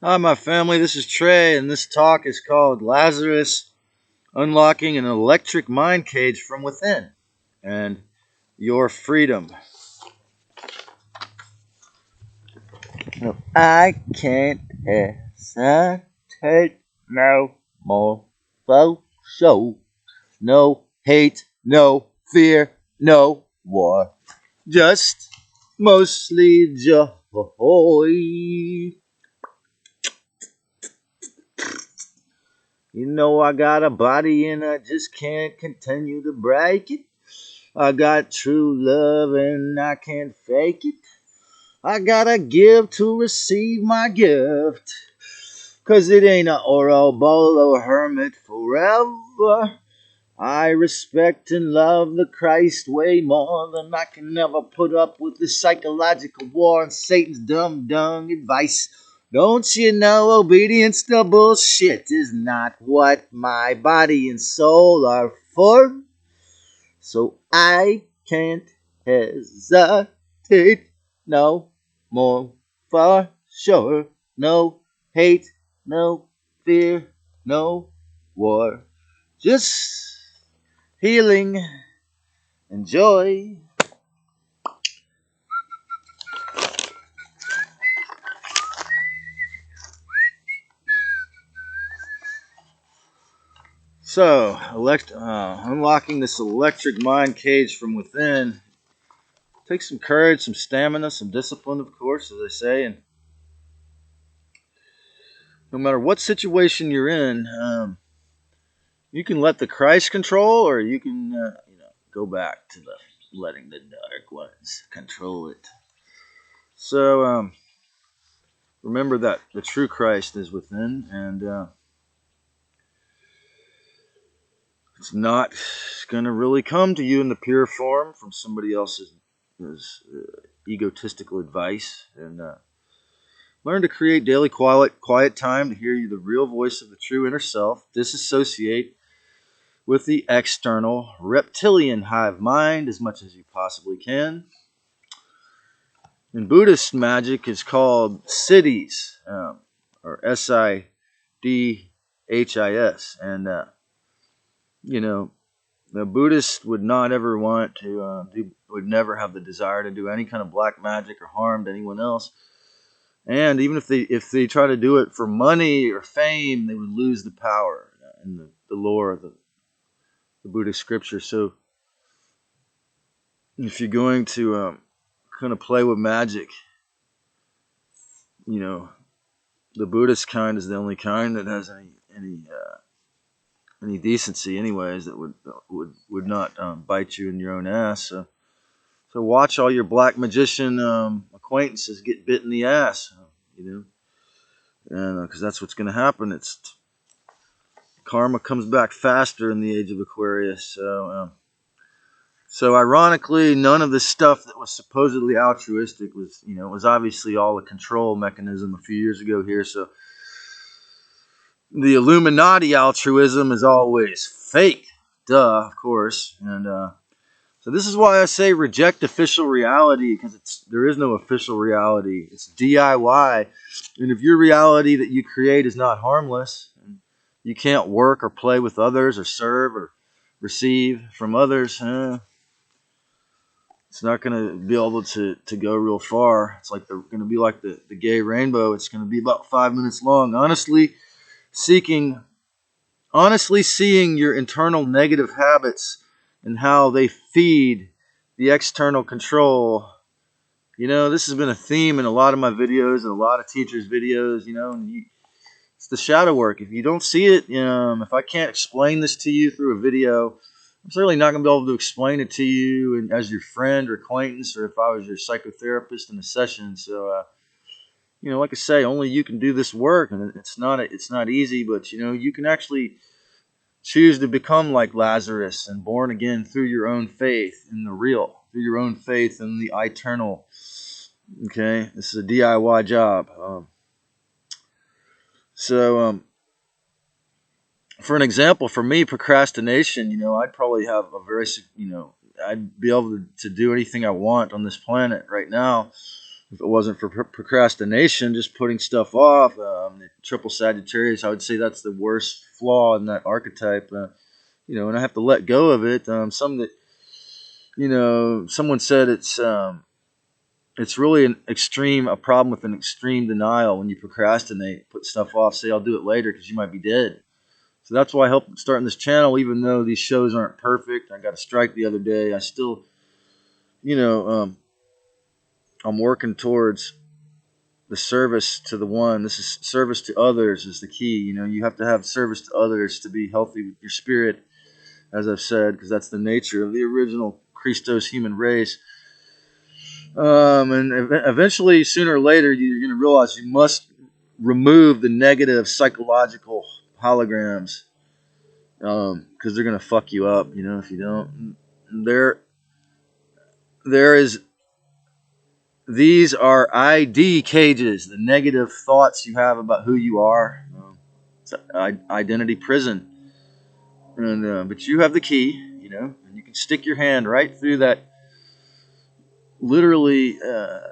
Hi, my family. This is Trey, and this talk is called Lazarus Unlocking an Electric Mind Cage from Within and Your Freedom. No, I can't hesitate no more. So, no hate, no fear, no war. Just mostly joy. You know I got a body and I just can't continue to break it. I got true love and I can't fake it. I gotta give to receive my gift. 'Cause it ain't a Ouroboros hermit forever. I respect and love the Christ way more than I can ever put up with the psychological war and Satan's dumb dung advice. Don't you know obedience to bullshit is not what my body and soul are for? So I can't hesitate no more, for sure. No hate, no fear, no war. Just healing and joy. So, unlocking this electric mind cage from within takes some courage, some stamina, some discipline, of course, as I say. And no matter what situation you're in, you can let the Christ control, or you can, go back to the letting the dark ones control it. So, remember that the true Christ is within, and it's not going to really come to you in the pure form from somebody else's egotistical advice. And learn to create daily quiet time to hear the real voice of the true inner self. Disassociate with the external reptilian hive mind as much as you possibly can. In Buddhist magic, it's called siddhis, or Sidhis, and the Buddhist would not ever want to would never have the desire to do any kind of black magic or harm to anyone else. And even if they try to do it for money or fame, they would lose the power in the lore of the Buddhist scripture. So if you're going to kind of play with magic, the Buddhist kind is the only kind that has any decency, anyways. That would not bite you in your own ass. So watch all your black magician acquaintances get bit in the ass, and because that's what's going to happen. It's karma comes back faster in the age of Aquarius. So ironically, none of the stuff that was supposedly altruistic was obviously all a control mechanism a few years ago here. So the Illuminati altruism is always fake, duh, of course. And so this is why I say reject official reality, because there is no official reality. It's DIY, and if your reality that you create is not harmless, and you can't work or play with others or serve or receive from others, it's not going to be able to go real far. It's like they're going to be like the gay rainbow. It's going to be about 5 minutes long. Honestly seeing your internal negative habits and how they feed the external control. This has been a theme in a lot of my videos and a lot of teachers' videos, and it's the shadow work. If you don't see it, if I can't explain this to you through a video, I'm certainly not going to be able to explain it to you as your friend or acquaintance, or if I was your psychotherapist in a session. So, like I say, only you can do this work, and it's not easy, but you can actually choose to become like Lazarus and born again through your own faith in the real, through your own faith in the eternal. Okay, this is a DIY job. For an example, for me, procrastination, I'd probably have I'd be able to do anything I want on this planet right now. If it wasn't for procrastination, just putting stuff off, the triple Sagittarius, I would say that's the worst flaw in that archetype. And I have to let go of it. Someone said it's really a problem with an extreme denial when you procrastinate, put stuff off, say I'll do it later because you might be dead. So that's why I help starting this channel, even though these shows aren't perfect. I got a strike the other day. I still, I'm working towards the service to the one. This is service to others is the key. You have to have service to others to be healthy with your spirit, as I've said, because that's the nature of the original Christos human race. And eventually, sooner or later, you're going to realize you must remove the negative psychological holograms, because they're going to fuck you up, if you don't. These are ID cages, the negative thoughts you have about who you are. It's an identity prison. But you have the key, and you can stick your hand right through that. Literally,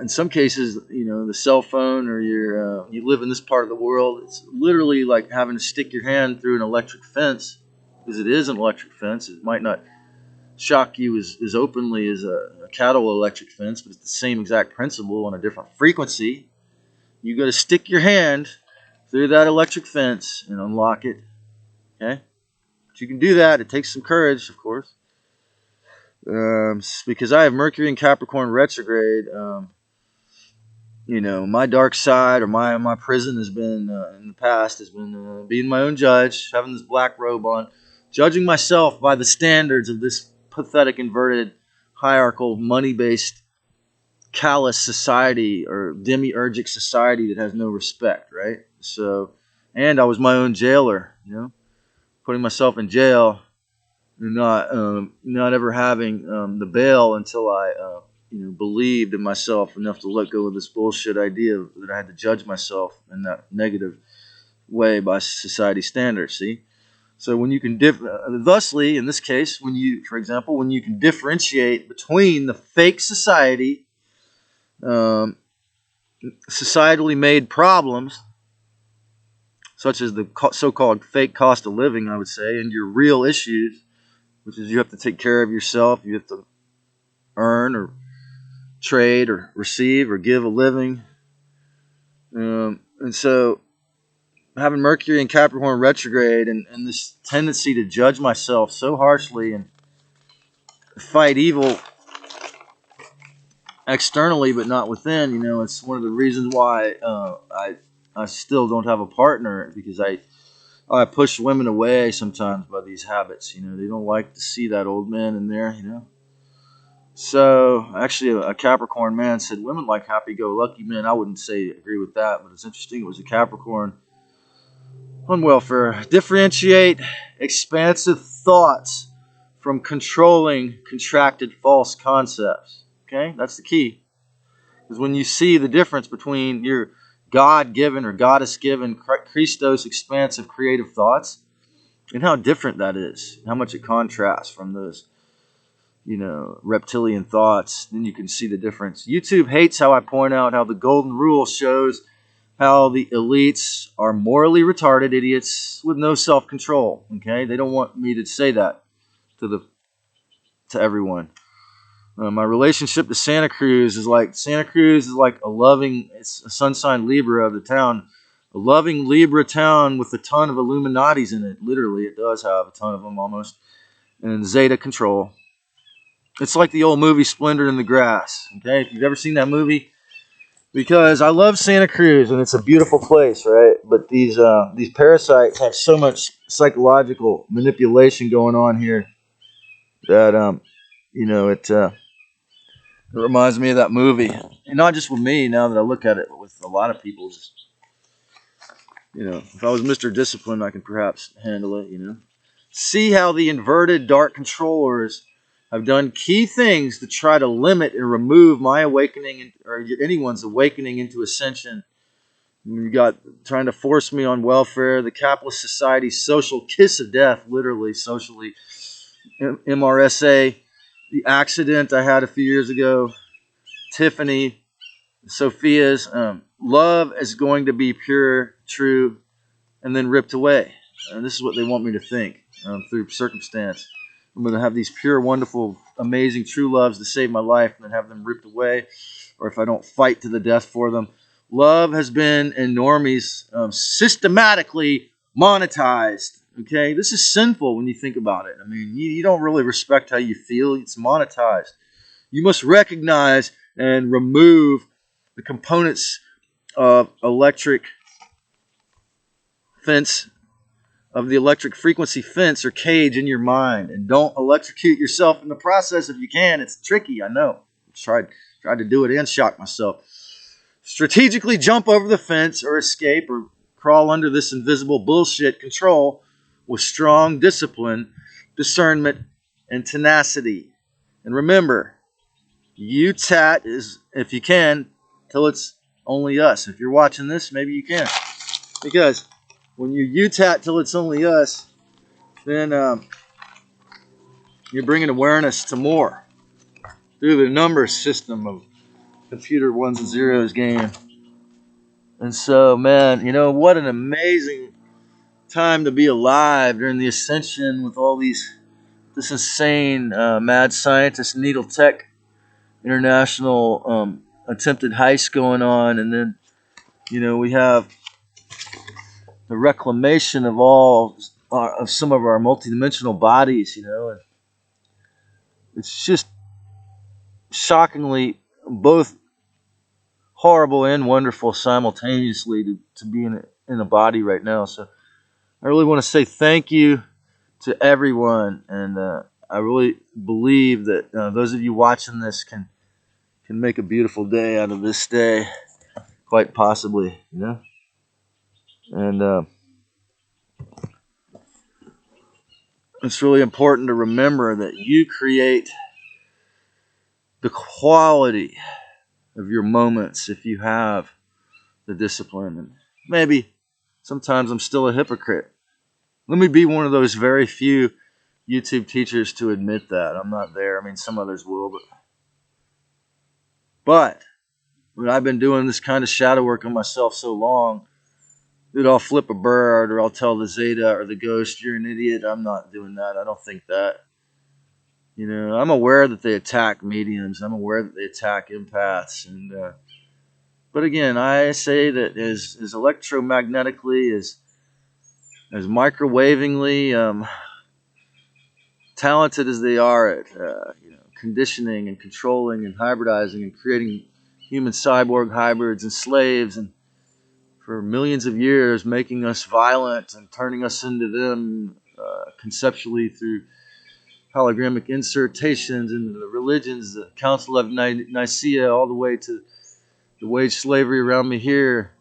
in some cases, the cell phone, or you live in this part of the world, it's literally like having to stick your hand through an electric fence, because it is an electric fence. It might not shock you as openly as a cattle electric fence, but it's the same exact principle on a different frequency. You got to stick your hand through that electric fence and unlock it. Okay? But you can do that. It takes some courage, of course. Because I have Mercury in Capricorn retrograde, my dark side, or my prison has been, in the past, has been being my own judge, having this black robe on, judging myself by the standards of this pathetic, inverted, hierarchical, money-based, callous society, or demiurgic society that has no respect, right? So, and I was my own jailer, putting myself in jail, not ever having the bail until I believed in myself enough to let go of this bullshit idea that I had to judge myself in that negative way by society standards. See, so when you can thusly, in this case, for example, when you can differentiate between the fake society, societally made problems, such as the so-called fake cost of living, I would say, and your real issues, which is you have to take care of yourself, you have to earn or trade or receive or give a living. And so having Mercury in Capricorn retrograde, and this tendency to judge myself so harshly and fight evil externally but not within, it's one of the reasons why I still don't have a partner, because I push women away sometimes by these habits. They don't like to see that old man in there, So, actually, a Capricorn man said women like happy-go-lucky men. I wouldn't say agree with that, but it's interesting. It was a Capricorn on welfare. Differentiate expansive thoughts from controlling, contracted, false concepts. Okay? That's the key. Because when you see the difference between your God-given or goddess-given, Christos, expansive, creative thoughts, and how different that is, how much it contrasts from those reptilian thoughts, then you can see the difference. YouTube hates how I point out how the golden rule shows how the elites are morally retarded idiots with no self-control. Okay, they don't want me to say that to everyone. My relationship to Santa Cruz is like it's a sun sign Libra of the town, a loving Libra town with a ton of Illuminatis in it. Literally, it does have a ton of them almost, and Zeta control. It's like the old movie Splendor in the Grass. Okay, if you've ever seen that movie, because I love Santa Cruz and it's a beautiful place, right? But these parasites have so much psychological manipulation going on here that it reminds me of that movie, and not just with me. Now that I look at it, with a lot of people, just if I was Mr. Discipline, I could perhaps handle it. See how the inverted dark controllers have done key things to try to limit and remove my awakening, or anyone's awakening into ascension. You got trying to force me on welfare, the capitalist society's social kiss of death, literally socially. MRSA, the accident I had a few years ago, Tiffany, Sophia's, love is going to be pure, true, and then ripped away. And this is what they want me to think through circumstance. I'm going to have these pure, wonderful, amazing, true loves to save my life and then have them ripped away, or if I don't fight to the death for them. Love has been in normies systematically monetized. Okay, this is sinful when you think about it. I mean, you don't really respect how you feel. It's monetized. You must recognize and remove the components of electric fence, of the electric frequency fence or cage in your mind, and don't electrocute yourself in the process if you can. It's tricky, I know. Tried to do it and shock myself. Strategically jump over the fence or escape or crawl under this invisible bullshit control with strong discipline, discernment, and tenacity. And remember, you tat is, if you can, till it's only us. If you're watching this, maybe you can. Because when you tat till it's only us, then you're bringing awareness to more through the number system of computer ones and zeros game. And so, man, you know, what an amazing time to be alive during the ascension with all this insane mad scientist needle tech international attempted heist going on. And then, you know, we have the reclamation of of some of our multidimensional bodies, you know. And it's just shockingly both horrible and wonderful simultaneously to be in a body right now. So I really want to say thank you to everyone, and I really believe that those of you watching this can make a beautiful day out of this day, quite possibly, you know. And it's really important to remember that you create the quality of your moments if you have the discipline. And maybe sometimes I'm still a hypocrite. Let me be one of those very few YouTube teachers to admit that. I'm not there. I mean, some others will, but when I've been doing this kind of shadow work on myself so long, that I'll flip a bird or I'll tell the Zeta or the ghost, you're an idiot. I'm not doing that. I don't think that. You know, I'm aware that they attack mediums. I'm aware that they attack empaths. And but again, I say that as electromagnetically, as microwavingly talented as they are at you know, conditioning and controlling and hybridizing and creating human cyborg hybrids and slaves, and for millions of years making us violent and turning us into them conceptually through hologramic insertations into the religions, the Council of Nicaea, all the way to the wage slavery around me here,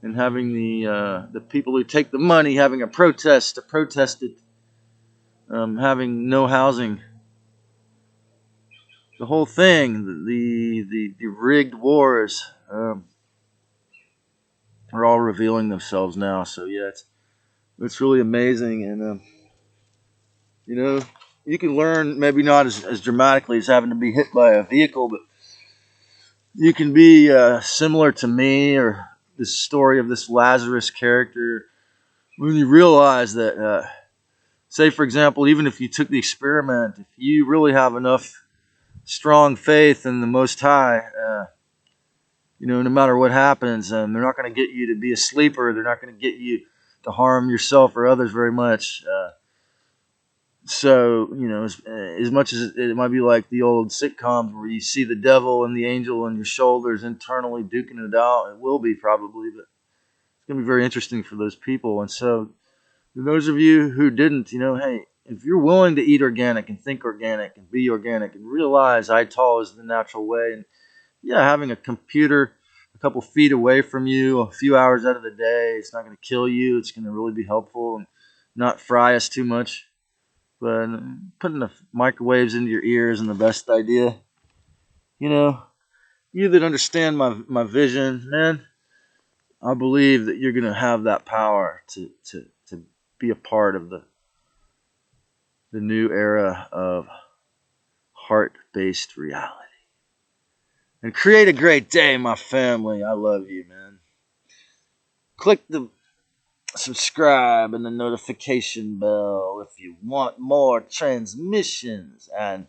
and having the people who take the money having a protest to protest it, having no housing. The whole thing, the rigged wars, are all revealing themselves now. So yeah, it's really amazing. And you know, you can learn maybe not as dramatically as having to be hit by a vehicle, but you can be similar to me or this story of this Lazarus character when you realize that, say for example, even if you took the experiment, if you really have enough strong faith in the Most High, you know, no matter what happens, they're not going to get you to be a sleeper. They're not going to get you to harm yourself or others very much. So, you know, as much as it might be like the old sitcoms where you see the devil and the angel on your shoulders internally duking it out, it will be probably, but it's going to be very interesting for those people. And so, those of you who didn't, you know, hey, if you're willing to eat organic and think organic and be organic and realize ITAL is the natural way, and yeah, having a computer a couple feet away from you a few hours out of the day, it's not going to kill you. It's going to really be helpful and not fry us too much. But putting the microwaves into your ears isn't the best idea. You know, you that understand my vision, man, I believe that you're going to have that power to be a part of the new era of heart-based reality. And create a great day, my family. I love you, man. Click the subscribe and the notification bell if you want more transmissions and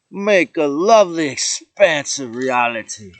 make a lovely, expansive reality.